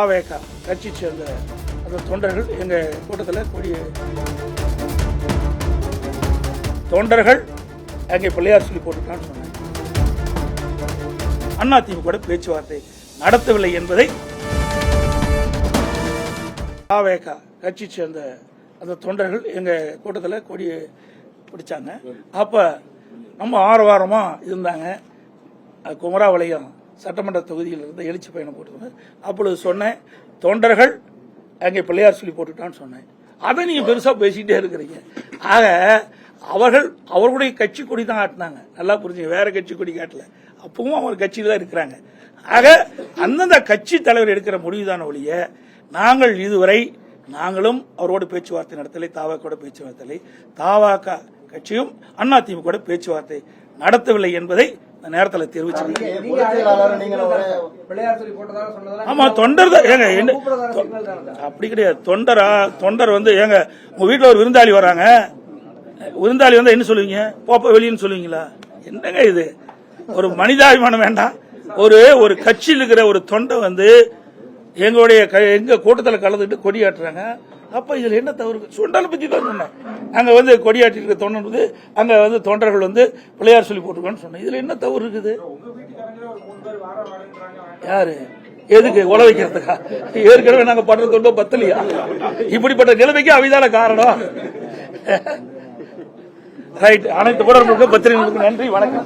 தாவேகா கட்சி சேர்ந்த அந்த தொண்டர்கள் எங்க கூட்டத்தில் கூடிய தொண்டர்கள் அங்கே பிள்ளையார் சொல்லி போட்டுட்டான்னு சொன்னாங்க. அதிமுக பேச்சுவார்த்தை நடத்தவில்லை என்பதை தாவேகா கட்சி சேர்ந்த அந்த தொண்டர்கள் எங்க கூட்டத்தில் கொடி பிடிச்சாங்க. அப்ப நம்ம ஆரவாரமா இருந்தாங்க. குமராவளையம் சட்டமன்ற தொகுதியில் இருந்து எழுச்சி பயணம் போட்டு அப்பொழுது சொன்னேன், தொண்டர்கள் அங்கே பிள்ளையார் சொல்லி போட்டுட்டான்னு சொன்னேன். அதை நீங்க பெருசா பேசிக்கிட்டே இருக்கிறீங்க. ஆக அவர்களுடைய கட்சி கொடி தான் காட்டினாங்க. நல்லா புரிஞ்சுங்க, வேற கட்சி கொடி காட்டல. அப்பவும் அவங்க கட்சியில தான் இருக்கிறாங்க. ஆக அந்தந்த கட்சி தலைவர் எடுக்கிற முடிவுதான ஒழிய நாங்கள் இதுவரை நாங்களும் அவரோடு பேச்சுவார்த்தை நடத்தலை, தாவாக்கோட பேச்சுவார்த்தை, தாவாக்கா கட்சியும் அதிமுக பேச்சுவார்த்தை நடத்தவில்லை என்பதை நேரத்தில் தெரிவிச்சிருக்கேன். ஆமா, தொண்டர் தான் ஏங்க, அப்படி கிடையாது. தொண்டர் வந்து ஏங்க, உங்க வீட்டுல ஒரு விருந்தாளி வராங்க, விருந்தாளி வந்தா என்ன சொல்லுவீங்க? போப்ப வெளியின்னு சொல்லுவீங்களா? என்னங்க இது? ஒரு மனிதாபிமானம் வேண்டாம். ஒரு கட்சியில் இருக்கிற ஒரு தொண்டை வந்து எங்க கூட்டத்தில் கலந்துட்டு கொடியாட்டுறாங்க. அப்ப இதுல என்ன தவறு? சுண்டலை பத்தி தான் சொன்னேன். அங்க வந்து கொடியாட்டி இருக்க தொண்டர் வந்து அங்க வந்து தொண்டர்கள் வந்து பிள்ளையார் சொல்லி போட்டுருக்கான்னு சொன்னேன். இதுல என்ன தவறு இருக்குது? யாரு எதுக்கு உல வைக்கிறதுக்கா? ஏற்கனவே நாங்க படுற தொண்டோ பத்தலையா? இப்படிப்பட்ட நிலைமைக்கு அவைதான காரணம். ரைட். அனைத்து ஊடகங்களுக்கும் பத்திரிகைகளுக்கும் நன்றி, வணக்கம்.